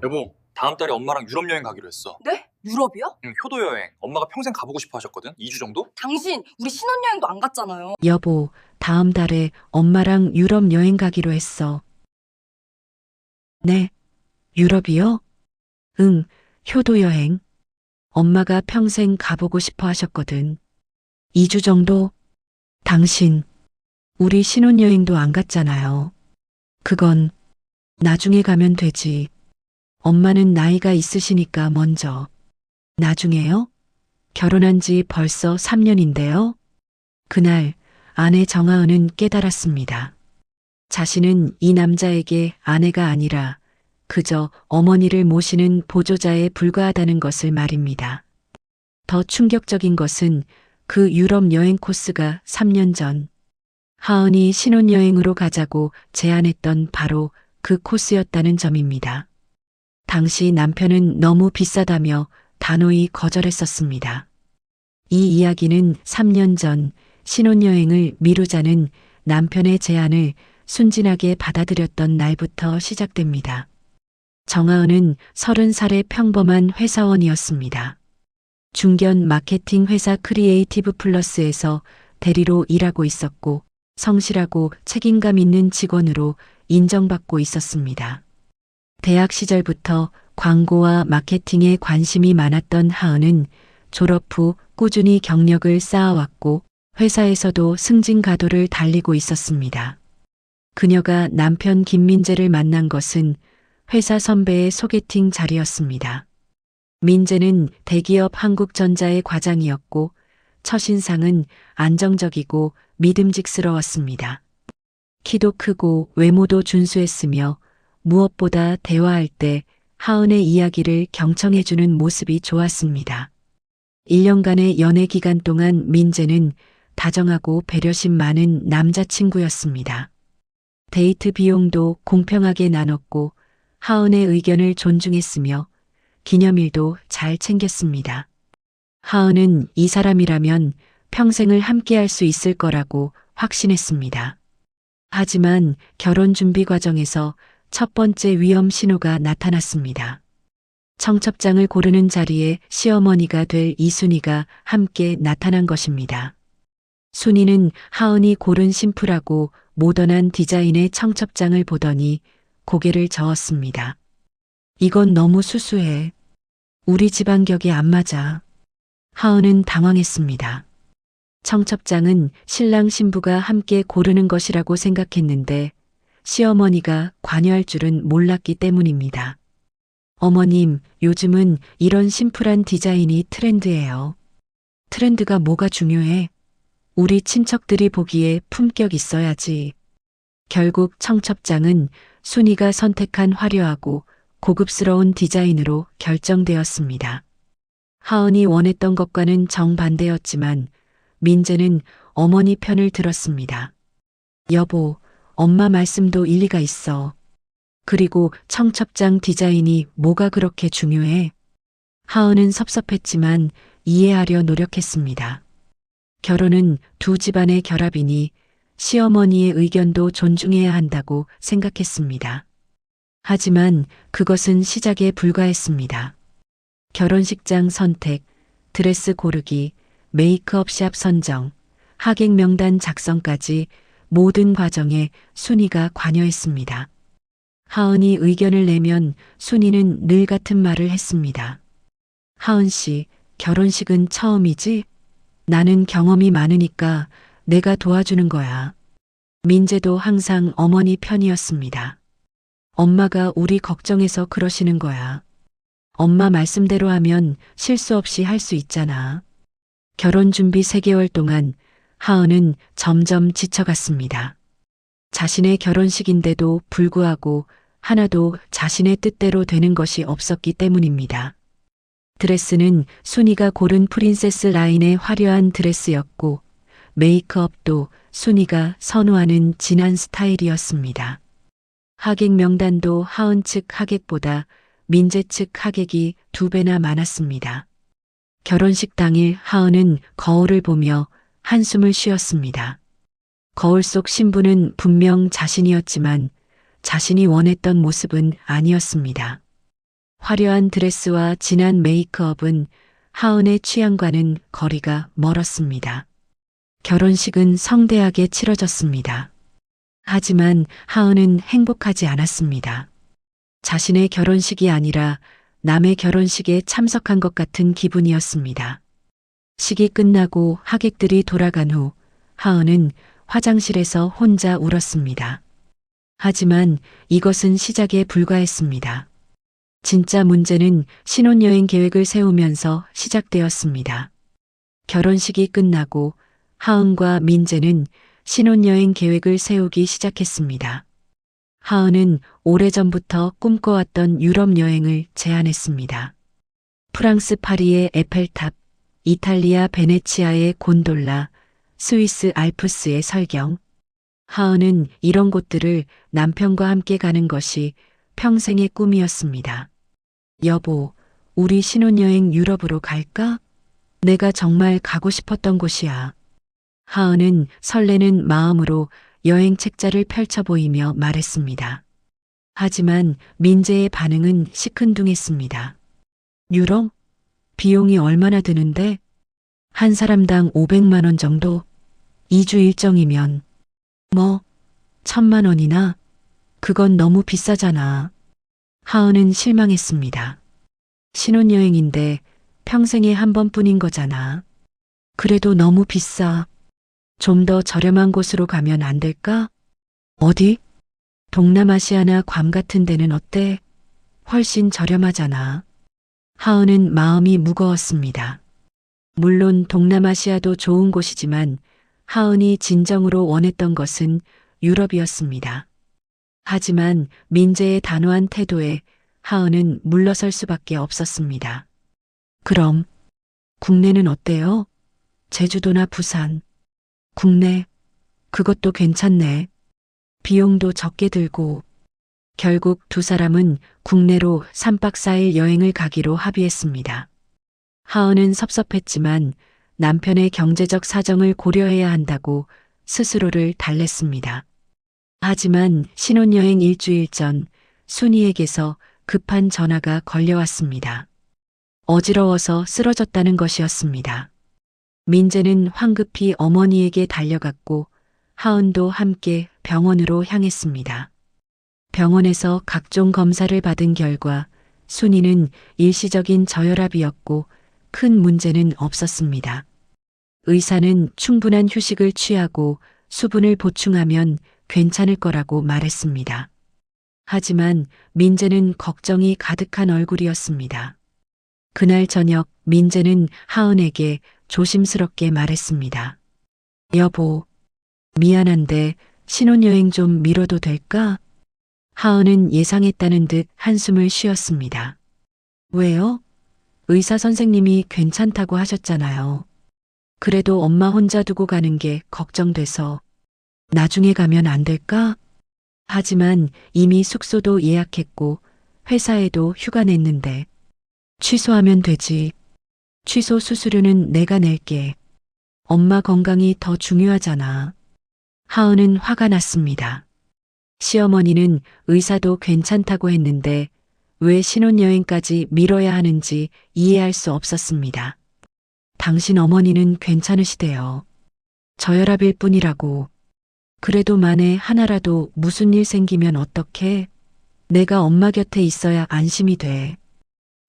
여보, 다음 달에 엄마랑 유럽 여행 가기로 했어. 네? 유럽이요? 응, 효도 여행. 엄마가 평생 가보고 싶어 하셨거든? 2주 정도? 당신 우리 신혼여행도 안 갔잖아요. 여보, 다음 달에 엄마랑 유럽 여행 가기로 했어. 네, 유럽이요? 응, 효도 여행. 엄마가 평생 가보고 싶어 하셨거든. 2주 정도? 당신, 우리 신혼여행도 안 갔잖아요. 그건 나중에 가면 되지. 엄마는 나이가 있으시니까 먼저. 나중에요? 결혼한 지 벌써 3년인데요. 그날 아내 정하은은 깨달았습니다. 자신은 이 남자에게 아내가 아니라 그저 어머니를 모시는 보조자에 불과하다는 것을 말입니다. 더 충격적인 것은 그 유럽 여행 코스가 3년 전 하은이 신혼여행으로 가자고 제안했던 바로 그 코스였다는 점입니다. 당시 남편은 너무 비싸다며 단호히 거절했었습니다. 이 이야기는 3년 전 신혼여행을 미루자는 남편의 제안을 순진하게 받아들였던 날부터 시작됩니다. 정하은은 30살의 평범한 회사원이었습니다. 중견 마케팅 회사 크리에이티브 플러스에서 대리로 일하고 있었고 성실하고 책임감 있는 직원으로 인정받고 있었습니다. 대학 시절부터 광고와 마케팅에 관심이 많았던 하은은 졸업 후 꾸준히 경력을 쌓아왔고 회사에서도 승진 가도를 달리고 있었습니다. 그녀가 남편 김민재를 만난 것은 회사 선배의 소개팅 자리였습니다. 민재는 대기업 한국전자의 과장이었고 첫인상은 안정적이고 믿음직스러웠습니다. 키도 크고 외모도 준수했으며 무엇보다 대화할 때 하은의 이야기를 경청해주는 모습이 좋았습니다. 1년간의 연애 기간 동안 민재는 다정하고 배려심 많은 남자친구였습니다. 데이트 비용도 공평하게 나눴고 하은의 의견을 존중했으며 기념일도 잘 챙겼습니다. 하은은 이 사람이라면 평생을 함께할 수 있을 거라고 확신했습니다. 하지만 결혼 준비 과정에서 첫 번째 위험 신호가 나타났습니다. 청첩장을 고르는 자리에 시어머니가 될 이순이가 함께 나타난 것입니다. 순이는 하은이 고른 심플하고 모던한 디자인의 청첩장을 보더니 고개를 저었습니다. 이건 너무 수수해. 우리 집안 격에 안 맞아. 하은은 당황했습니다. 청첩장은 신랑 신부가 함께 고르는 것이라고 생각했는데 시어머니가 관여할 줄은 몰랐기 때문입니다. 어머님, 요즘은 이런 심플한 디자인이 트렌드예요. 트렌드가 뭐가 중요해? 우리 친척들이 보기에 품격 있어야지. 결국 청첩장은 순이가 선택한 화려하고 고급스러운 디자인으로 결정되었습니다. 하은이 원했던 것과는 정반대였지만 민재는 어머니 편을 들었습니다. 여보, 엄마 말씀도 일리가 있어. 그리고 청첩장 디자인이 뭐가 그렇게 중요해? 하은은 섭섭했지만 이해하려 노력했습니다. 결혼은 두 집안의 결합이니 시어머니의 의견도 존중해야 한다고 생각했습니다. 하지만 그것은 시작에 불과했습니다. 결혼식장 선택, 드레스 고르기, 메이크업샵 선정, 하객 명단 작성까지 모든 과정에 순이가 관여했습니다. 하은이 의견을 내면 순이는 늘 같은 말을 했습니다. 하은 씨, 결혼식은 처음이지? 나는 경험이 많으니까 내가 도와주는 거야. 민재도 항상 어머니 편이었습니다. 엄마가 우리 걱정해서 그러시는 거야. 엄마 말씀대로 하면 실수 없이 할 수 있잖아. 결혼 준비 3개월 동안 하은은 점점 지쳐갔습니다. 자신의 결혼식인데도 불구하고 하나도 자신의 뜻대로 되는 것이 없었기 때문입니다. 드레스는 순이가 고른 프린세스 라인의 화려한 드레스였고 메이크업도 순이가 선호하는 진한 스타일이었습니다. 하객 명단도 하은 측 하객보다 민재 측 하객이 2배나 많았습니다. 결혼식 당일 하은은 거울을 보며 한숨을 쉬었습니다. 거울 속 신부는 분명 자신이었지만 자신이 원했던 모습은 아니었습니다. 화려한 드레스와 진한 메이크업은 하은의 취향과는 거리가 멀었습니다. 결혼식은 성대하게 치러졌습니다. 하지만 하은은 행복하지 않았습니다. 자신의 결혼식이 아니라 남의 결혼식에 참석한 것 같은 기분이었습니다. 식이 끝나고 하객들이 돌아간 후 하은은 화장실에서 혼자 울었습니다. 하지만 이것은 시작에 불과했습니다. 진짜 문제는 신혼여행 계획을 세우면서 시작되었습니다. 결혼식이 끝나고 하은과 민재는 신혼여행 계획을 세우기 시작했습니다. 하은은 오래전부터 꿈꿔왔던 유럽 여행을 제안했습니다. 프랑스 파리의 에펠탑, 이탈리아 베네치아의 곤돌라, 스위스 알프스의 설경. 하은은 이런 곳들을 남편과 함께 가는 것이 평생의 꿈이었습니다. 여보, 우리 신혼여행 유럽으로 갈까? 내가 정말 가고 싶었던 곳이야. 하은은 설레는 마음으로 여행 책자를 펼쳐 보이며 말했습니다. 하지만 민재의 반응은 시큰둥했습니다. 유럽? 비용이 얼마나 드는데? 한 사람당 500만 원 정도? 2주 일정이면 1,000만 원이나? 그건 너무 비싸잖아. 하은은 실망했습니다. 신혼여행인데 평생에 한 번뿐인 거잖아. 그래도 너무 비싸. 좀 더 저렴한 곳으로 가면 안 될까? 어디? 동남아시아나 괌 같은 데는 어때? 훨씬 저렴하잖아. 하은은 마음이 무거웠습니다. 물론 동남아시아도 좋은 곳이지만 하은이 진정으로 원했던 것은 유럽이었습니다. 하지만 민재의 단호한 태도에 하은은 물러설 수밖에 없었습니다. 그럼 국내는 어때요? 제주도나 부산. 국내, 그것도 괜찮네. 비용도 적게 들고. 결국 두 사람은 국내로 3박 4일 여행을 가기로 합의했습니다. 하은은 섭섭했지만 남편의 경제적 사정을 고려해야 한다고 스스로를 달랬습니다. 하지만 신혼여행 일주일 전 순이에게서 급한 전화가 걸려왔습니다. 어지러워서 쓰러졌다는 것이었습니다. 민재는 황급히 어머니에게 달려갔고 하은도 함께 병원으로 향했습니다. 병원에서 각종 검사를 받은 결과 순이는 일시적인 저혈압이었고 큰 문제는 없었습니다. 의사는 충분한 휴식을 취하고 수분을 보충하면 괜찮을 거라고 말했습니다. 하지만 민재는 걱정이 가득한 얼굴이었습니다. 그날 저녁 민재는 하은에게 조심스럽게 말했습니다. 여보, 미안한데 신혼여행 좀 미뤄도 될까? 하은은 예상했다는 듯 한숨을 쉬었습니다. 왜요? 의사 선생님이 괜찮다고 하셨잖아요. 그래도 엄마 혼자 두고 가는 게 걱정돼서 나중에 가면 안 될까? 하지만 이미 숙소도 예약했고 회사에도 휴가 냈는데 취소하면 되지. 취소 수수료는 내가 낼게. 엄마 건강이 더 중요하잖아. 하은은 화가 났습니다. 시어머니는 의사도 괜찮다고 했는데 왜 신혼여행까지 미뤄야 하는지 이해할 수 없었습니다. 당신 어머니는 괜찮으시대요. 저혈압일 뿐이라고. 그래도 만에 하나라도 무슨 일 생기면 어떡해? 내가 엄마 곁에 있어야 안심이 돼.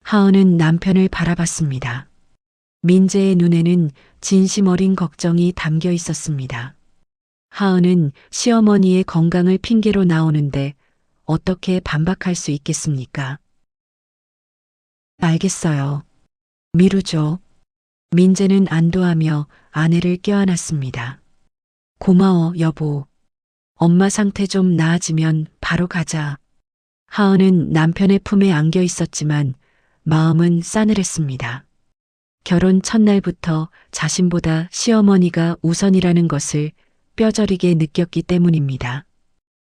하은은 남편을 바라봤습니다. 민재의 눈에는 진심 어린 걱정이 담겨 있었습니다. 하은은 시어머니의 건강을 핑계로 나오는데 어떻게 반박할 수 있겠습니까? 알겠어요. 미루죠. 민재는 안도하며 아내를 껴안았습니다. 고마워, 여보. 엄마 상태 좀 나아지면 바로 가자. 하은은 남편의 품에 안겨 있었지만 마음은 싸늘했습니다. 결혼 첫날부터 자신보다 시어머니가 우선이라는 것을 뼈저리게 느꼈기 때문입니다.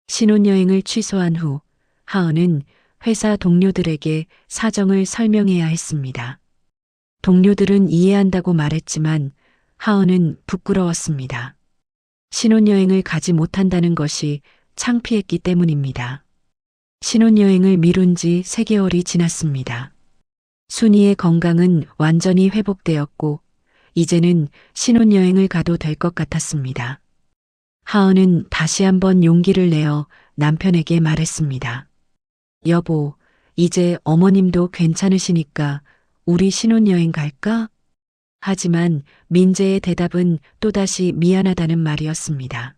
신혼여행을 취소한 후 하은은 회사 동료들에게 사정을 설명해야 했습니다. 동료들은 이해한다고 말했지만 하은은 부끄러웠습니다. 신혼여행을 가지 못한다는 것이 창피했기 때문입니다. 신혼여행을 미룬 지 3개월이 지났습니다. 순이의 건강은 완전히 회복되었고, 이제는 신혼여행을 가도 될 것 같았습니다. 하은은 다시 한번 용기를 내어 남편에게 말했습니다. 여보, 이제 어머님도 괜찮으시니까 우리 신혼여행 갈까? 하지만 민재의 대답은 또다시 미안하다는 말이었습니다.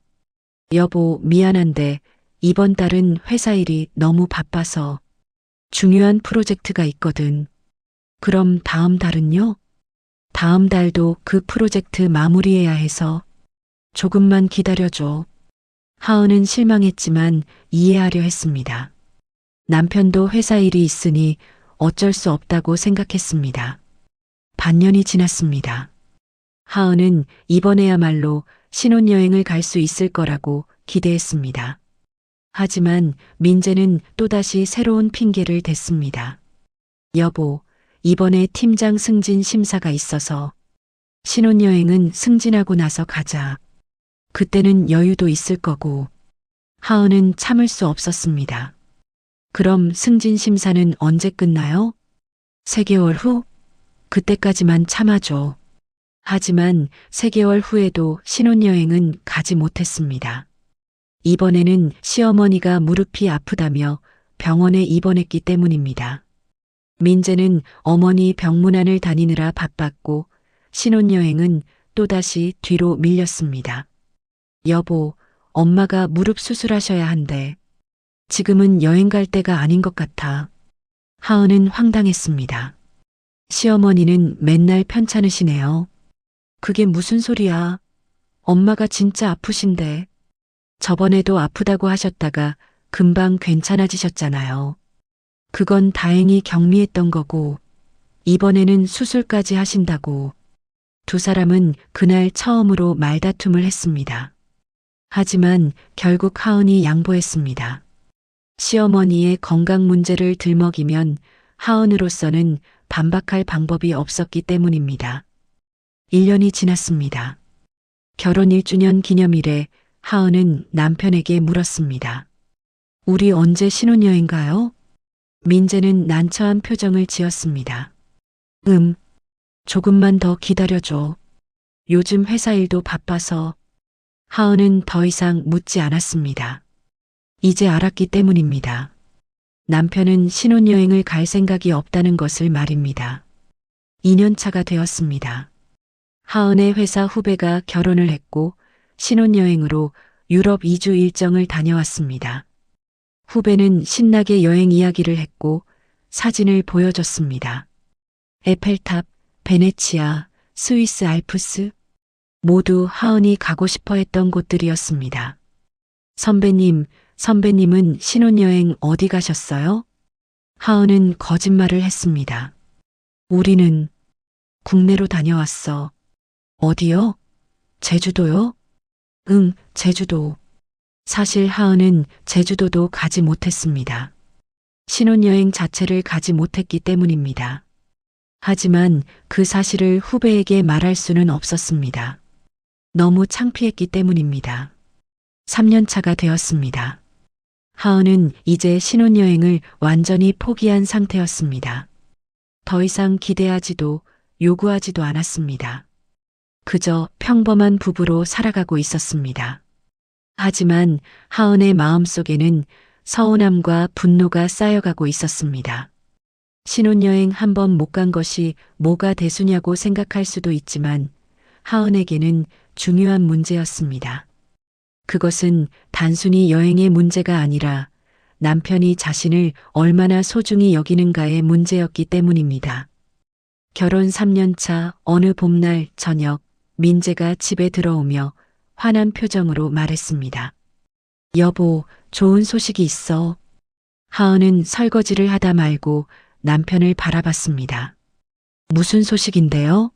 여보, 미안한데 이번 달은 회사 일이 너무 바빠서 중요한 프로젝트가 있거든. 그럼 다음 달은요? 다음 달도 그 프로젝트 마무리해야 해서 조금만 기다려줘. 하은은 실망했지만 이해하려 했습니다. 남편도 회사 일이 있으니 어쩔 수 없다고 생각했습니다. 반년이 지났습니다. 하은은 이번에야말로 신혼여행을 갈 수 있을 거라고 기대했습니다. 하지만 민재는 또다시 새로운 핑계를 댔습니다. 여보, 이번에 팀장 승진 심사가 있어서 신혼여행은 승진하고 나서 가자. 그때는 여유도 있을 거고. 하은은 참을 수 없었습니다. 그럼 승진 심사는 언제 끝나요? 3개월 후? 그때까지만 참아줘. 하지만 3개월 후에도 신혼여행은 가지 못했습니다. 이번에는 시어머니가 무릎이 아프다며 병원에 입원했기 때문입니다. 민재는 어머니 병문안을 다니느라 바빴고 신혼여행은 또다시 뒤로 밀렸습니다. 여보, 엄마가 무릎 수술하셔야 한대. 지금은 여행 갈 때가 아닌 것 같아. 하은은 황당했습니다. 시어머니는 맨날 편찮으시네요. 그게 무슨 소리야. 엄마가 진짜 아프신데. 저번에도 아프다고 하셨다가 금방 괜찮아지셨잖아요. 그건 다행히 경미했던 거고, 이번에는 수술까지 하신다고. 두 사람은 그날 처음으로 말다툼을 했습니다. 하지만 결국 하은이 양보했습니다. 시어머니의 건강 문제를 들먹이면 하은으로서는 반박할 방법이 없었기 때문입니다. 1년이 지났습니다. 결혼 1주년 기념일에 하은은 남편에게 물었습니다. 우리 언제 신혼여행 가요? 민재는 난처한 표정을 지었습니다. 조금만 더 기다려줘. 요즘 회사 일도 바빠서. 하은은 더 이상 묻지 않았습니다. 이제 알았기 때문입니다. 남편은 신혼여행을 갈 생각이 없다는 것을 말입니다. 2년 차가 되었습니다. 하은의 회사 후배가 결혼을 했고 신혼여행으로 유럽 2주 일정을 다녀왔습니다. 후배는 신나게 여행 이야기를 했고 사진을 보여줬습니다. 에펠탑, 베네치아, 스위스 알프스, 모두 하은이 가고 싶어 했던 곳들이었습니다. 선배님은 신혼여행 어디 가셨어요? 하은은 거짓말을 했습니다. 우리는 국내로 다녀왔어. 어디요? 제주도요? 응, 제주도. 사실 하은은 제주도도 가지 못했습니다. 신혼여행 자체를 가지 못했기 때문입니다. 하지만 그 사실을 후배에게 말할 수는 없었습니다. 너무 창피했기 때문입니다. 3년 차가 되었습니다. 하은은 이제 신혼여행을 완전히 포기한 상태였습니다. 더 이상 기대하지도 요구하지도 않았습니다. 그저 평범한 부부로 살아가고 있었습니다. 하지만 하은의 마음속에는 서운함과 분노가 쌓여가고 있었습니다. 신혼여행 한 번 못 간 것이 뭐가 대수냐고 생각할 수도 있지만 하은에게는 중요한 문제였습니다. 그것은 단순히 여행의 문제가 아니라 남편이 자신을 얼마나 소중히 여기는가의 문제였기 때문입니다. 결혼 3년 차 어느 봄날 저녁 민재가 집에 들어오며 화난 표정으로 말했습니다. 여보, 좋은 소식이 있어. 하은은 설거지를 하다 말고 남편을 바라봤습니다. 무슨 소식인데요?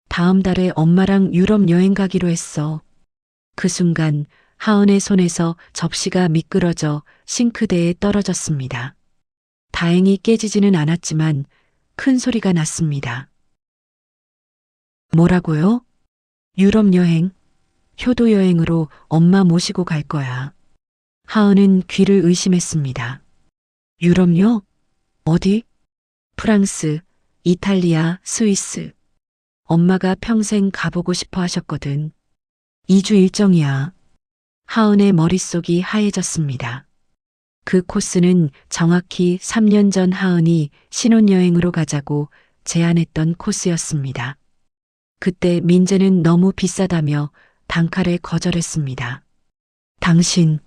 다음 달에 엄마랑 유럽 여행 가기로 했어. 그 순간 하은의 손에서 접시가 미끄러져 싱크대에 떨어졌습니다. 다행히 깨지지는 않았지만 큰 소리가 났습니다. 뭐라고요? 유럽 여행, 효도 여행으로 엄마 모시고 갈 거야. 하은은 귀를 의심했습니다. 유럽요? 어디? 프랑스, 이탈리아, 스위스. 엄마가 평생 가보고 싶어 하셨거든. 2주 일정이야. 하은의 머릿속이 하얘졌습니다. 그 코스는 정확히 3년 전 하은이 신혼여행으로 가자고 제안했던 코스였습니다. 그때 민재는 너무 비싸다며 단칼에 거절했습니다. 당신,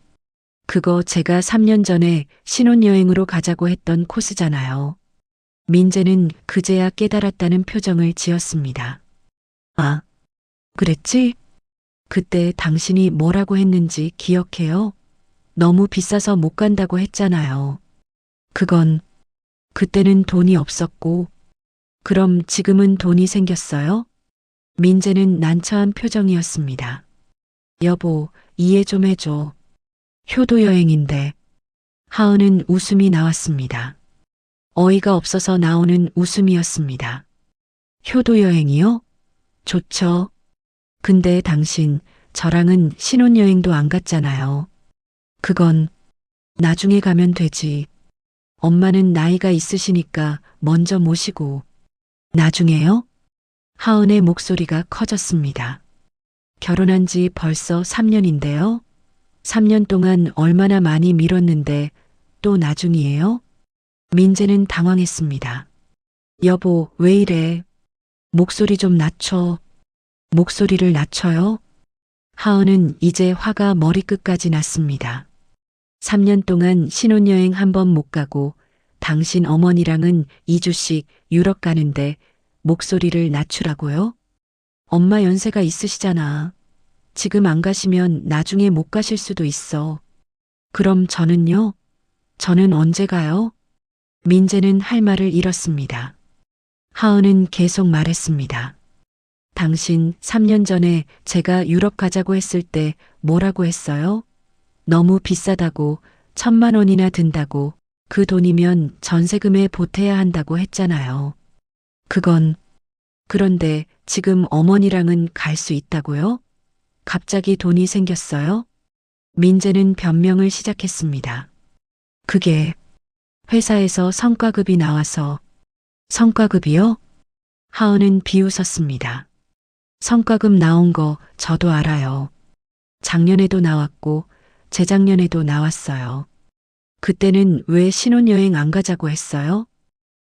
그거 제가 3년 전에 신혼여행으로 가자고 했던 코스잖아요. 민재는 그제야 깨달았다는 표정을 지었습니다. 아, 그랬지? 그때 당신이 뭐라고 했는지 기억해요? 너무 비싸서 못 간다고 했잖아요. 그때는 돈이 없었고, 그럼 지금은 돈이 생겼어요? 민재는 난처한 표정이었습니다. 여보, 이해 좀 해줘. 효도 여행인데. 하은은 웃음이 나왔습니다. 어이가 없어서 나오는 웃음이었습니다. 효도 여행이요? 좋죠. 근데 당신, 저랑은 신혼여행도 안 갔잖아요. 그건 나중에 가면 되지. 엄마는 나이가 있으시니까 먼저 모시고. 나중에요? 하은의 목소리가 커졌습니다. 결혼한 지 벌써 3년인데요. 3년 동안 얼마나 많이 미뤘는데 또 나중이에요? 민재는 당황했습니다. 여보, 왜 이래? 목소리 좀 낮춰. 목소리를 낮춰요? 하은은 이제 화가 머리끝까지 났습니다. 3년 동안 신혼여행 한 번 못 가고 당신 어머니랑은 2주씩 유럽 가는데 목소리를 낮추라고요? 엄마 연세가 있으시잖아. 지금 안 가시면 나중에 못 가실 수도 있어. 그럼 저는요? 저는 언제 가요? 민재는 할 말을 잃었습니다. 하은은 계속 말했습니다. 당신 3년 전에 제가 유럽 가자고 했을 때 뭐라고 했어요? 너무 비싸다고 1,000만 원이나 든다고 그 돈이면 전세금에 보태야 한다고 했잖아요. 그런데 지금 어머니랑은 갈 수 있다고요? 갑자기 돈이 생겼어요? 민재는 변명을 시작했습니다. 그게 회사에서 성과급이 나와서. 성과급이요? 하은은 비웃었습니다. 성과급 나온 거 저도 알아요. 작년에도 나왔고 재작년에도 나왔어요. 그때는 왜 신혼여행 안 가자고 했어요?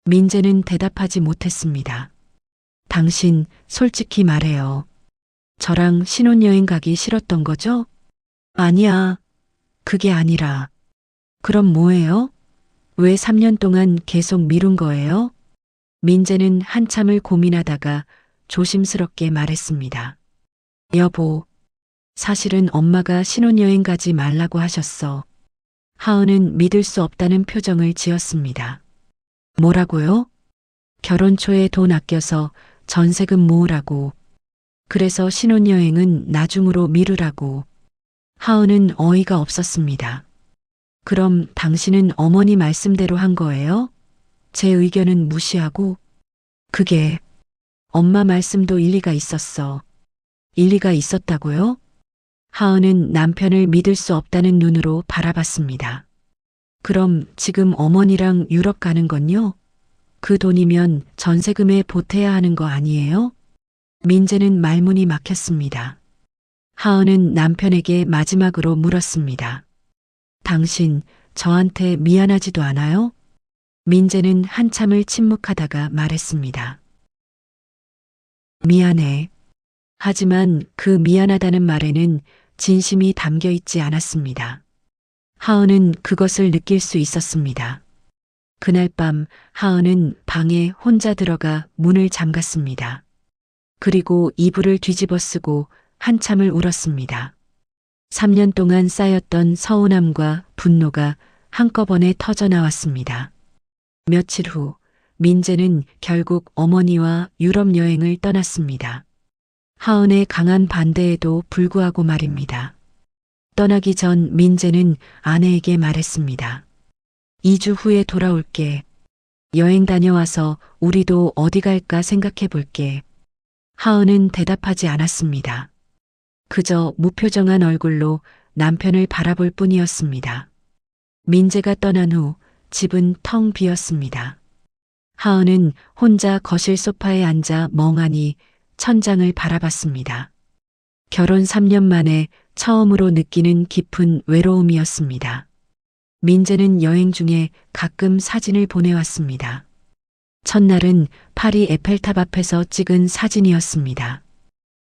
민재는 대답하지 못했습니다. 당신 솔직히 말해요. 저랑 신혼여행 가기 싫었던 거죠? 아니야. 그게 아니라. 그럼 뭐예요? 왜 3년 동안 계속 미룬 거예요? 민재는 한참을 고민하다가 조심스럽게 말했습니다. 여보, 사실은 엄마가 신혼여행 가지 말라고 하셨어. 하은은 믿을 수 없다는 표정을 지었습니다. 뭐라고요? 결혼 초에 돈 아껴서 전세금 모으라고. 그래서 신혼여행은 나중으로 미루라고. 하은은 어이가 없었습니다. 그럼 당신은 어머니 말씀대로 한 거예요? 제 의견은 무시하고? 그게 엄마 말씀도 일리가 있었어. 일리가 있었다고요? 하은은 남편을 믿을 수 없다는 눈으로 바라봤습니다. 그럼 지금 어머니랑 유럽 가는 건요? 그 돈이면 전세금에 보태야 하는 거 아니에요? 민재는 말문이 막혔습니다. 하은은 남편에게 마지막으로 물었습니다. 당신 저한테 미안하지도 않아요? 민재는 한참을 침묵하다가 말했습니다. 미안해. 하지만 그 미안하다는 말에는 진심이 담겨 있지 않았습니다. 하은은 그것을 느낄 수 있었습니다. 그날 밤 하은은 방에 혼자 들어가 문을 잠갔습니다. 그리고 이불을 뒤집어 쓰고 한참을 울었습니다. 3년 동안 쌓였던 서운함과 분노가 한꺼번에 터져 나왔습니다. 며칠 후 민재는 결국 어머니와 유럽 여행을 떠났습니다. 하은의 강한 반대에도 불구하고 말입니다. 떠나기 전 민재는 아내에게 말했습니다. 2주 후에 돌아올게. 여행 다녀와서 우리도 어디 갈까 생각해 볼게. 하은은 대답하지 않았습니다. 그저 무표정한 얼굴로 남편을 바라볼 뿐이었습니다. 민재가 떠난 후 집은 텅 비었습니다. 하은은 혼자 거실 소파에 앉아 멍하니 천장을 바라봤습니다. 결혼 3년 만에 처음으로 느끼는 깊은 외로움이었습니다. 민재는 여행 중에 가끔 사진을 보내왔습니다. 첫날은 파리 에펠탑 앞에서 찍은 사진이었습니다.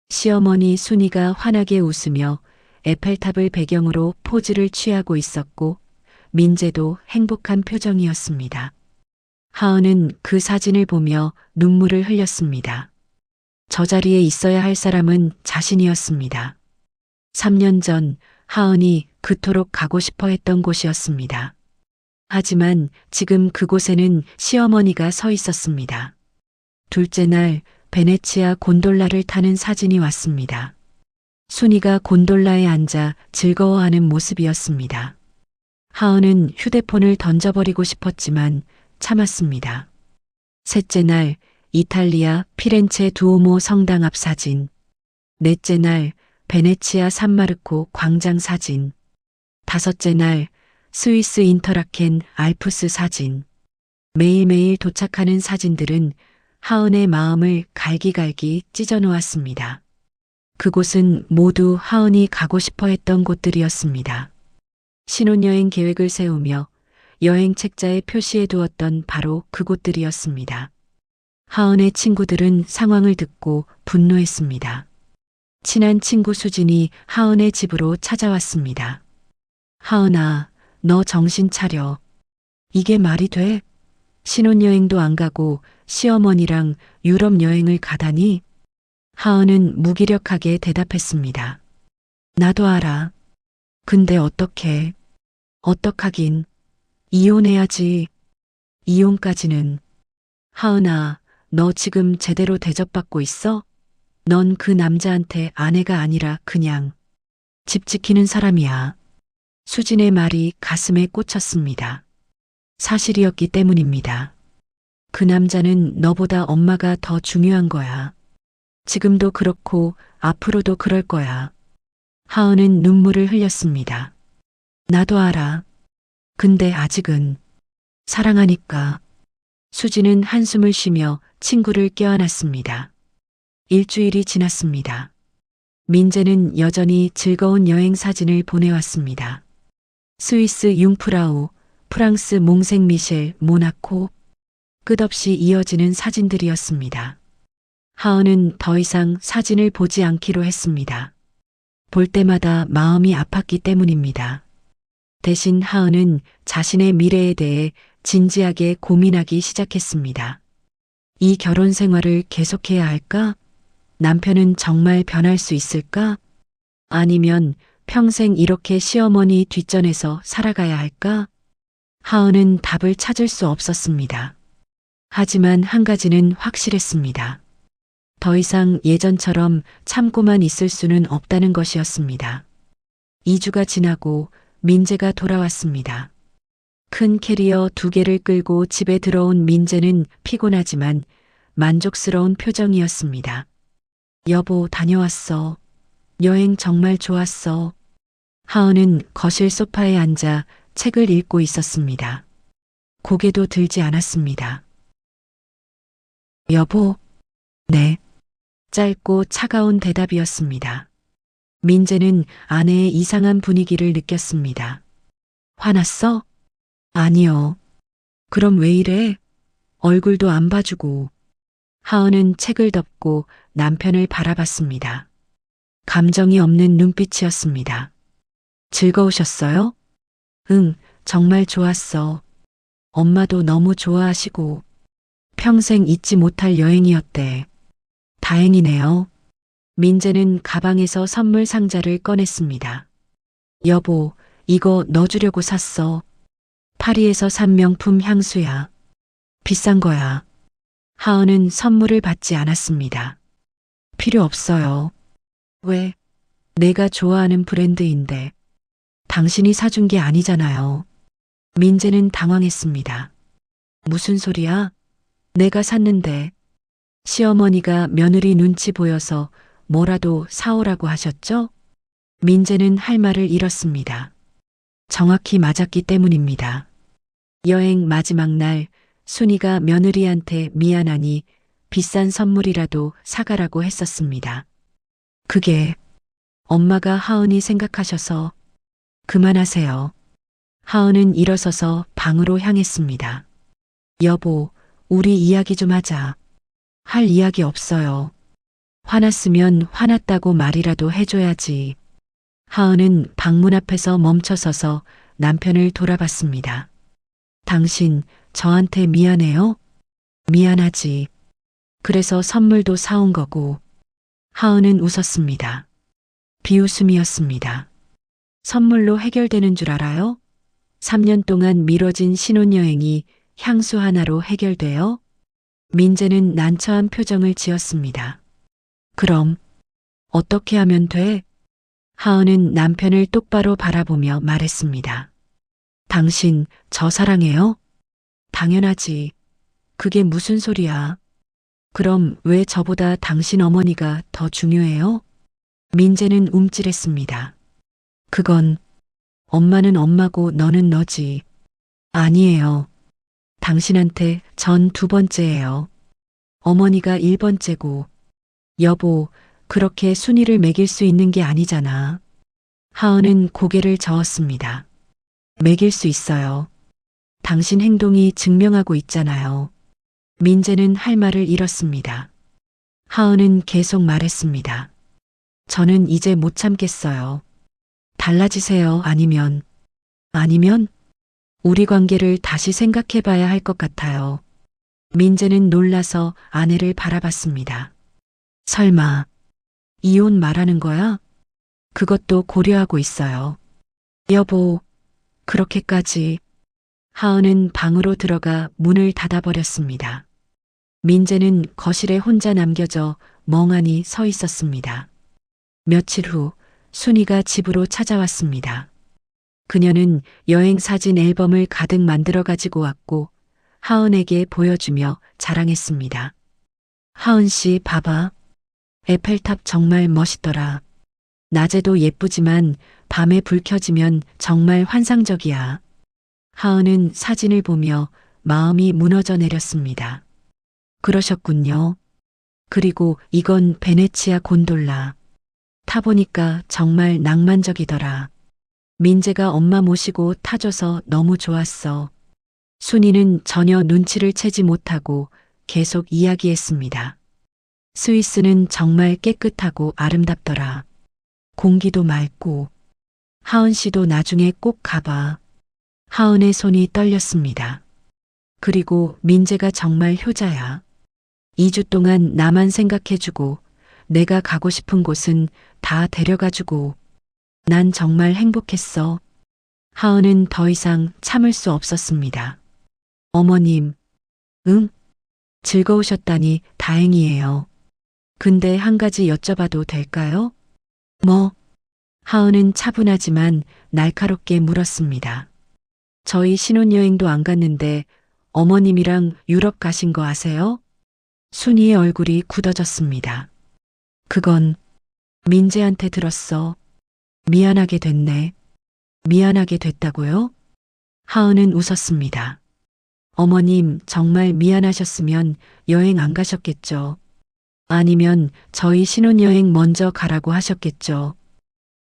시어머니 순이가 환하게 웃으며 에펠탑을 배경으로 포즈를 취하고 있었고 민재도 행복한 표정이었습니다. 하은은 그 사진을 보며 눈물을 흘렸습니다. 저 자리에 있어야 할 사람은 자신이었습니다. 3년 전 하은이 그토록 가고 싶어 했던 곳이었습니다. 하지만 지금 그곳에는 시어머니가 서 있었습니다. 둘째 날 베네치아 곤돌라를 타는 사진이 왔습니다. 순이가 곤돌라에 앉아 즐거워하는 모습이었습니다. 하은은 휴대폰을 던져버리고 싶었지만 참았습니다. 셋째 날 이탈리아 피렌체 두오모 성당 앞 사진. 넷째 날 베네치아 산마르코 광장 사진. 다섯째 날 스위스 인터라켄 알프스 사진. 매일매일 도착하는 사진들은 하은의 마음을 갈기갈기 찢어놓았습니다. 그곳은 모두 하은이 가고 싶어 했던 곳들이었습니다. 신혼여행 계획을 세우며 여행 책자에 표시해 두었던 바로 그곳들이었습니다. 하은의 친구들은 상황을 듣고 분노했습니다. 친한 친구 수진이 하은의 집으로 찾아왔습니다. 하은아, 너 정신 차려. 이게 말이 돼? 신혼여행도 안 가고 시어머니랑 유럽 여행을 가다니? 하은은 무기력하게 대답했습니다. 나도 알아. 근데 어떡해. 어떡하긴. 이혼해야지. 이혼까지는. 하은아, 너 지금 제대로 대접받고 있어? 넌 그 남자한테 아내가 아니라 그냥 집 지키는 사람이야. 수진의 말이 가슴에 꽂혔습니다. 사실이었기 때문입니다. 그 남자는 너보다 엄마가 더 중요한 거야. 지금도 그렇고 앞으로도 그럴 거야. 하은은 눈물을 흘렸습니다. 나도 알아. 근데 아직은 사랑하니까. 수진은 한숨을 쉬며 친구를 껴안았습니다. 일주일이 지났습니다. 민재는 여전히 즐거운 여행 사진을 보내왔습니다. 스위스 융프라우, 프랑스 몽생미셸, 모나코. 끝없이 이어지는 사진들이었습니다. 하은은 더 이상 사진을 보지 않기로 했습니다. 볼 때마다 마음이 아팠기 때문입니다. 대신 하은은 자신의 미래에 대해 진지하게 고민하기 시작했습니다. 이 결혼 생활을 계속해야 할까? 남편은 정말 변할 수 있을까? 아니면 평생 이렇게 시어머니 뒷전에서 살아가야 할까? 하은은 답을 찾을 수 없었습니다. 하지만 한 가지는 확실했습니다. 더 이상 예전처럼 참고만 있을 수는 없다는 것이었습니다. 2주가 지나고 민재가 돌아왔습니다. 큰 캐리어 2개를 끌고 집에 들어온 민재는 피곤하지만 만족스러운 표정이었습니다. 여보, 다녀왔어. 여행 정말 좋았어. 하은은 거실 소파에 앉아 책을 읽고 있었습니다. 고개도 들지 않았습니다. 여보, 네. 짧고 차가운 대답이었습니다. 민재는 아내의 이상한 분위기를 느꼈습니다. 화났어? 아니요. 그럼 왜 이래? 얼굴도 안 봐주고. 하은은 책을 덮고 남편을 바라봤습니다. 감정이 없는 눈빛이었습니다. 즐거우셨어요? 응, 정말 좋았어. 엄마도 너무 좋아하시고. 평생 잊지 못할 여행이었대. 다행이네요. 민재는 가방에서 선물 상자를 꺼냈습니다. 여보, 이거 넣어주려고 샀어. 파리에서 산 명품 향수야. 비싼 거야. 하은은 선물을 받지 않았습니다. 필요 없어요. 왜? 내가 좋아하는 브랜드인데. 당신이 사준 게 아니잖아요. 민재는 당황했습니다. 무슨 소리야? 내가 샀는데. 시어머니가 며느리 눈치 보여서 뭐라도 사오라고 하셨죠? 민재는 할 말을 잃었습니다. 정확히 맞았기 때문입니다. 여행 마지막 날 순이가 며느리한테 미안하니 비싼 선물이라도 사가라고 했었습니다. 그게 엄마가 하은이 생각하셔서 그만하세요. 하은은 일어서서 방으로 향했습니다. 여보, 우리 이야기 좀 하자. 할 이야기 없어요. 화났으면 화났다고 말이라도 해줘야지. 하은은 방문 앞에서 멈춰서서 남편을 돌아봤습니다. 당신 저한테 미안해요? 미안하지. 그래서 선물도 사온 거고. 하은은 웃었습니다. 비웃음이었습니다. 선물로 해결되는 줄 알아요? 3년 동안 미뤄진 신혼여행이 향수 하나로 해결돼요? 민재는 난처한 표정을 지었습니다. 그럼 어떻게 하면 돼? 하은은 남편을 똑바로 바라보며 말했습니다. 당신 저 사랑해요? 당연하지. 그게 무슨 소리야? 그럼 왜 저보다 당신 어머니가 더 중요해요? 민재는 움찔했습니다. 그건 엄마는 엄마고 너는 너지. 아니에요. 당신한테 전 두 번째예요. 어머니가 1번째고. 여보, 그렇게 순위를 매길 수 있는 게 아니잖아. 하은은 고개를 저었습니다. 매길 수 있어요. 당신 행동이 증명하고 있잖아요. 민재는 할 말을 잃었습니다. 하은은 계속 말했습니다. 저는 이제 못 참겠어요. 달라지세요. 아니면 우리 관계를 다시 생각해 봐야 할 것 같아요. 민재는 놀라서 아내를 바라봤습니다. 설마 이혼 말하는 거야? 그것도 고려하고 있어요. 여보, 그렇게까지. 하은은 방으로 들어가 문을 닫아버렸습니다. 민재는 거실에 혼자 남겨져 멍하니 서 있었습니다. 며칠 후 순이가 집으로 찾아왔습니다. 그녀는 여행 사진 앨범을 가득 만들어 가지고 왔고 하은에게 보여주며 자랑했습니다. 하은 씨 봐봐. 에펠탑 정말 멋있더라. 낮에도 예쁘지만 밤에 불 켜지면 정말 환상적이야. 하은은 사진을 보며 마음이 무너져 내렸습니다. 그러셨군요. 그리고 이건 베네치아 곤돌라. 타보니까 정말 낭만적이더라. 민재가 엄마 모시고 타줘서 너무 좋았어. 순이는 전혀 눈치를 채지 못하고 계속 이야기했습니다. 스위스는 정말 깨끗하고 아름답더라. 공기도 맑고. 하은 씨도 나중에 꼭 가봐. 하은의 손이 떨렸습니다. 그리고 민재가 정말 효자야. 2주 동안 나만 생각해주고 내가 가고 싶은 곳은 다 데려가주고 난 정말 행복했어. 하은은 더 이상 참을 수 없었습니다. 어머님, 응? 즐거우셨다니 다행이에요. 근데 한 가지 여쭤봐도 될까요? 뭐? 하은은 차분하지만 날카롭게 물었습니다. 저희 신혼여행도 안 갔는데 어머님이랑 유럽 가신 거 아세요? 순이의 얼굴이 굳어졌습니다. 그건 민재한테 들었어. 미안하게 됐네. 미안하게 됐다고요? 하은은 웃었습니다. 어머님 정말 미안하셨으면 여행 안 가셨겠죠. 아니면 저희 신혼여행 먼저 가라고 하셨겠죠.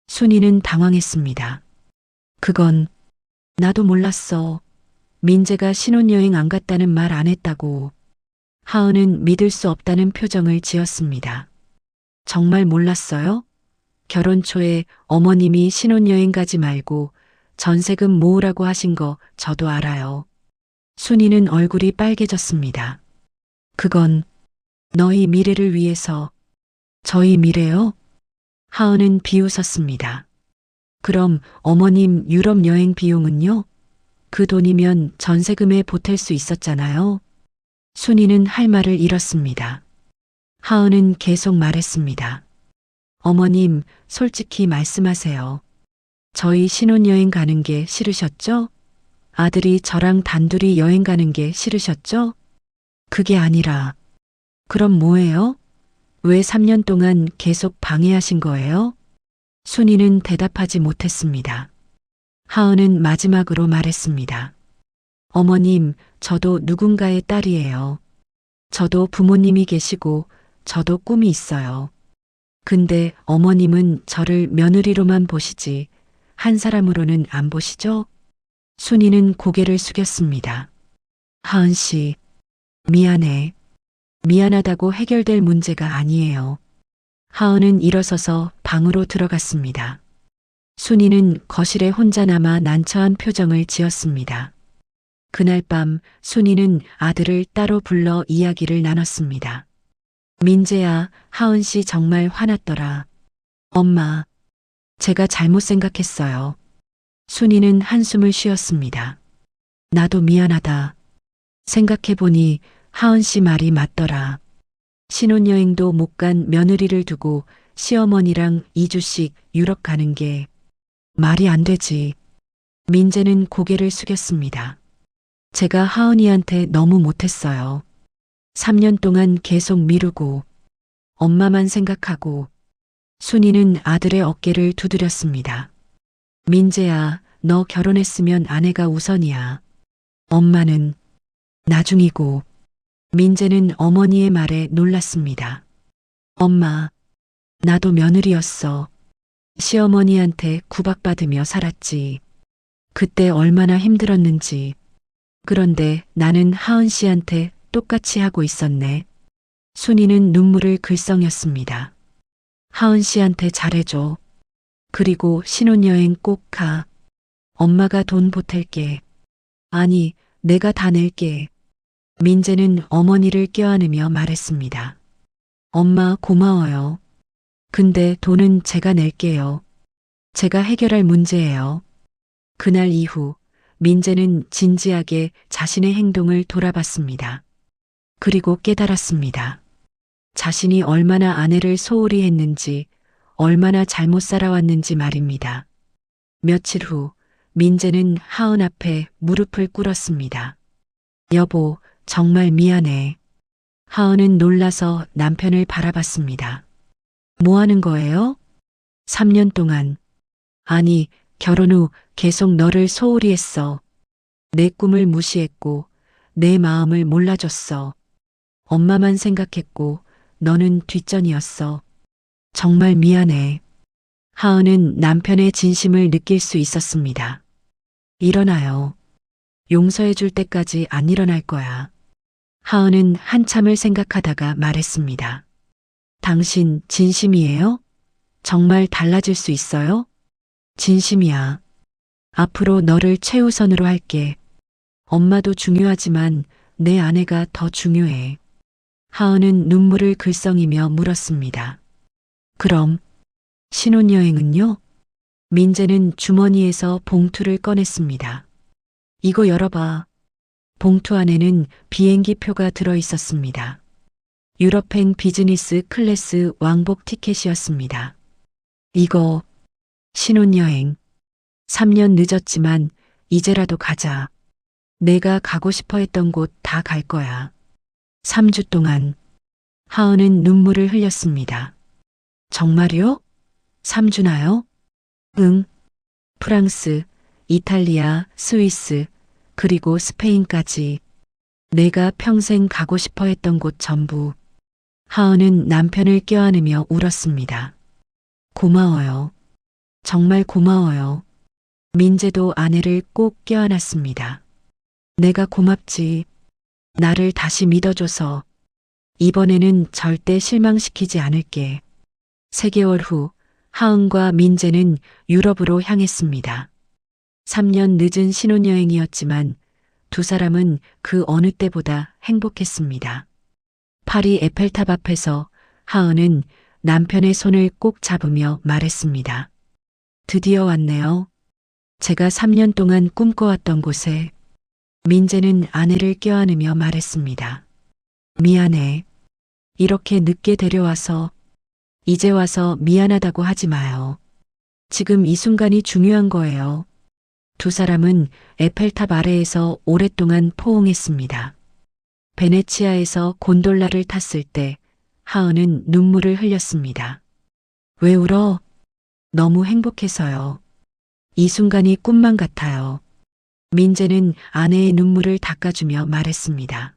순이는 당황했습니다. 그건 나도 몰랐어. 민재가 신혼여행 안 갔다는 말 안 했다고. 하은은 믿을 수 없다는 표정을 지었습니다. 정말 몰랐어요? 결혼 초에 어머님이 신혼여행 가지 말고 전세금 모으라고 하신 거 저도 알아요. 순이는 얼굴이 빨개졌습니다. 그건 너희 미래를 위해서. 저희 미래요? 하은은 비웃었습니다. 그럼 어머님 유럽 여행 비용은요? 그 돈이면 전세금에 보탤 수 있었잖아요. 순이는 할 말을 잃었습니다. 하은은 계속 말했습니다. 어머님, 솔직히 말씀하세요. 저희 신혼여행 가는 게 싫으셨죠? 아들이 저랑 단둘이 여행 가는 게 싫으셨죠? 그게 아니라. 그럼 뭐예요? 왜 3년 동안 계속 방해하신 거예요? 순이는 대답하지 못했습니다. 하은은 마지막으로 말했습니다. 어머님, 저도 누군가의 딸이에요. 저도 부모님이 계시고, 저도 꿈이 있어요. 근데 어머님은 저를 며느리로만 보시지, 한 사람으로는 안 보시죠? 순이는 고개를 숙였습니다. 하은 씨, 미안해. 미안하다고 해결될 문제가 아니에요. 하은은 일어서서 방으로 들어갔습니다. 순이는 거실에 혼자 남아 난처한 표정을 지었습니다. 그날 밤 순이는 아들을 따로 불러 이야기를 나눴습니다. 민재야, 하은 씨 정말 화났더라. 엄마, 제가 잘못 생각했어요. 순이는 한숨을 쉬었습니다. 나도 미안하다. 생각해보니 하은 씨 말이 맞더라. 신혼여행도 못 간 며느리를 두고 시어머니랑 2주씩 유럽 가는 게 말이 안 되지. 민재는 고개를 숙였습니다. 제가 하은이한테 너무 못했어요. 3년 동안 계속 미루고 엄마만 생각하고. 순이는 아들의 어깨를 두드렸습니다. 민재야, 너 결혼했으면 아내가 우선이야. 엄마는 나중이고. 민재는 어머니의 말에 놀랐습니다. 엄마, 나도 며느리였어. 시어머니한테 구박받으며 살았지. 그때 얼마나 힘들었는지. 그런데 나는 하은 씨한테 똑같이 하고 있었네. 순이는 눈물을 글썽였습니다. 하은 씨한테 잘해줘. 그리고 신혼여행 꼭 가. 엄마가 돈 보탤게. 아니, 내가 다 낼게. 민재는 어머니를 껴안으며 말했습니다. 엄마 고마워요. 근데 돈은 제가 낼게요. 제가 해결할 문제예요. 그날 이후 민재는 진지하게 자신의 행동을 돌아봤습니다. 그리고 깨달았습니다. 자신이 얼마나 아내를 소홀히 했는지, 얼마나 잘못 살아왔는지 말입니다. 며칠 후 민재는 하은 앞에 무릎을 꿇었습니다. 여보, 정말 미안해. 하은은 놀라서 남편을 바라봤습니다. 뭐 하는 거예요? 3년 동안. 아니, 결혼 후 계속 너를 소홀히 했어. 내 꿈을 무시했고, 내 마음을 몰라줬어. 엄마만 생각했고, 너는 뒷전이었어. 정말 미안해. 하은은 남편의 진심을 느낄 수 있었습니다. 일어나요. 용서해 줄 때까지 안 일어날 거야. 하은은 한참을 생각하다가 말했습니다. 당신 진심이에요? 정말 달라질 수 있어요? 진심이야. 앞으로 너를 최우선으로 할게. 엄마도 중요하지만 내 아내가 더 중요해. 하은은 눈물을 글썽이며 물었습니다. 그럼 신혼여행은요? 민재는 주머니에서 봉투를 꺼냈습니다. 이거 열어봐. 봉투 안에는 비행기 표가 들어 있었습니다. 유럽행 비즈니스 클래스 왕복 티켓이었습니다. 이거 신혼여행. 3년 늦었지만 이제라도 가자. 내가 가고 싶어 했던 곳 다 갈 거야. 3주 동안. 하은은 눈물을 흘렸습니다. 정말요? 3주나요? 응. 프랑스, 이탈리아, 스위스, 그리고 스페인까지. 내가 평생 가고 싶어 했던 곳 전부. 하은은 남편을 껴안으며 울었습니다. 고마워요. 정말 고마워요. 민재도 아내를 꼭 껴안았습니다. 내가 고맙지. 나를 다시 믿어줘서. 이번에는 절대 실망시키지 않을게. 3개월 후 하은과 민재는 유럽으로 향했습니다. 3년 늦은 신혼여행이었지만 두 사람은 그 어느 때보다 행복했습니다. 파리 에펠탑 앞에서 하은은 남편의 손을 꼭 잡으며 말했습니다. 드디어 왔네요. 제가 3년 동안 꿈꿔왔던 곳에. 민재는 아내를 껴안으며 말했습니다. 미안해. 이렇게 늦게 데려와서. 이제 와서 미안하다고 하지 마요. 지금 이 순간이 중요한 거예요. 두 사람은 에펠탑 아래에서 오랫동안 포옹했습니다. 베네치아에서 곤돌라를 탔을 때 하은은 눈물을 흘렸습니다. 왜 울어? 너무 행복해서요. 이 순간이 꿈만 같아요. 민재는 아내의 눈물을 닦아주며 말했습니다.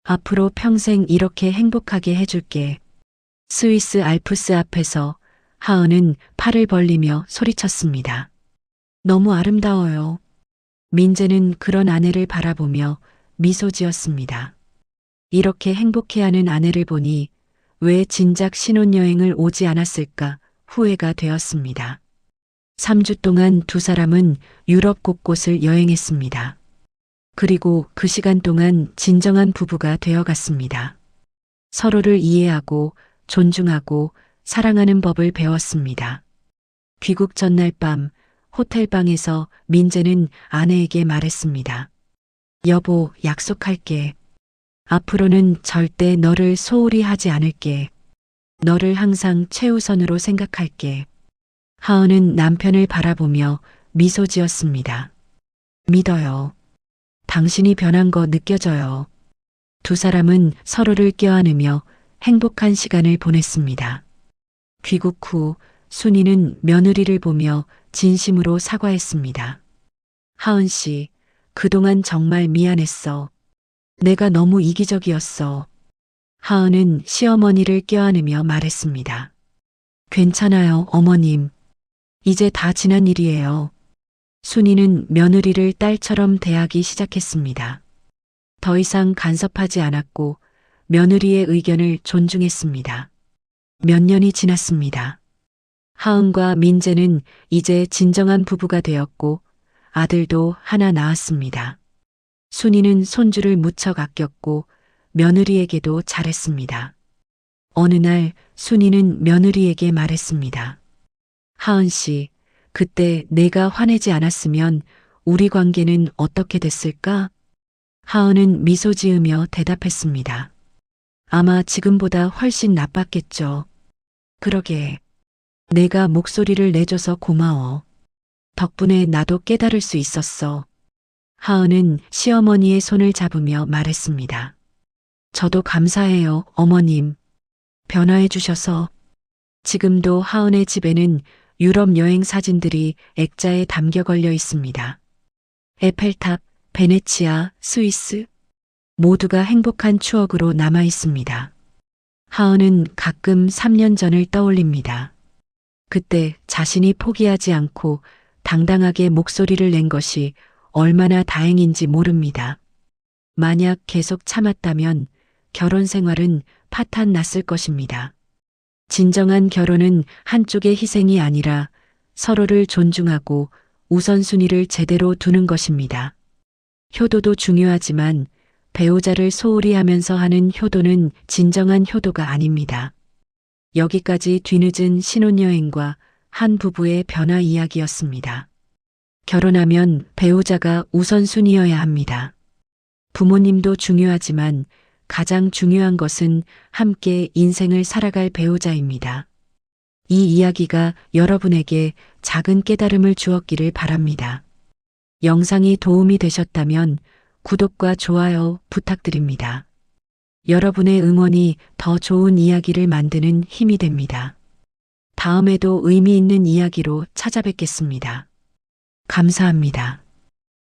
앞으로 평생 이렇게 행복하게 해줄게. 스위스 알프스 앞에서 하은은 팔을 벌리며 소리쳤습니다. 너무 아름다워요. 민재는 그런 아내를 바라보며 미소 지었습니다. 이렇게 행복해하는 아내를 보니 왜 진작 신혼여행을 오지 않았을까 후회가 되었습니다. 3주 동안 두 사람은 유럽 곳곳을 여행했습니다. 그리고 그 시간 동안 진정한 부부가 되어갔습니다. 서로를 이해하고 존중하고 사랑하는 법을 배웠습니다. 귀국 전날 밤 호텔방에서 민재는 아내에게 말했습니다. 여보, 약속할게. 앞으로는 절대 너를 소홀히 하지 않을게. 너를 항상 최우선으로 생각할게. 하은은 남편을 바라보며 미소 지었습니다. 믿어요. 당신이 변한 거 느껴져요. 두 사람은 서로를 껴안으며 행복한 시간을 보냈습니다. 귀국 후 순이는 며느리를 보며 진심으로 사과했습니다. 하은 씨, 그동안 정말 미안했어. 내가 너무 이기적이었어. 하은은 시어머니를 껴안으며 말했습니다. 괜찮아요, 어머님. 이제 다 지난 일이에요. 순이는 며느리를 딸처럼 대하기 시작했습니다. 더 이상 간섭하지 않았고 며느리의 의견을 존중했습니다. 몇 년이 지났습니다. 하은과 민재는 이제 진정한 부부가 되었고 아들도 하나 낳았습니다. 순이는 손주를 무척 아꼈고 며느리에게도 잘했습니다. 어느 날 순이는 며느리에게 말했습니다. 하은 씨, 그때 내가 화내지 않았으면 우리 관계는 어떻게 됐을까? 하은은 미소 지으며 대답했습니다. 아마 지금보다 훨씬 나빴겠죠. 그러게. 내가 목소리를 내줘서 고마워. 덕분에 나도 깨달을 수 있었어. 하은은 시어머니의 손을 잡으며 말했습니다. 저도 감사해요, 어머님. 변화해 주셔서. 지금도 하은의 집에는 유럽 여행 사진들이 액자에 담겨 걸려 있습니다. 에펠탑, 베네치아, 스위스. 모두가 행복한 추억으로 남아 있습니다. 하은은 가끔 3년 전을 떠올립니다. 그때 자신이 포기하지 않고 당당하게 목소리를 낸 것이 얼마나 다행인지 모릅니다. 만약 계속 참았다면 결혼 생활은 파탄 났을 것입니다. 진정한 결혼은 한쪽의 희생이 아니라 서로를 존중하고 우선순위를 제대로 두는 것입니다. 효도도 중요하지만 배우자를 소홀히 하면서 하는 효도는 진정한 효도가 아닙니다. 여기까지 뒤늦은 신혼여행과 한 부부의 변화 이야기였습니다. 결혼하면 배우자가 우선순위여야 합니다. 부모님도 중요하지만 가장 중요한 것은 함께 인생을 살아갈 배우자입니다. 이 이야기가 여러분에게 작은 깨달음을 주었기를 바랍니다. 영상이 도움이 되셨다면 구독과 좋아요 부탁드립니다. 여러분의 응원이 더 좋은 이야기를 만드는 힘이 됩니다. 다음에도 의미 있는 이야기로 찾아뵙겠습니다. 감사합니다.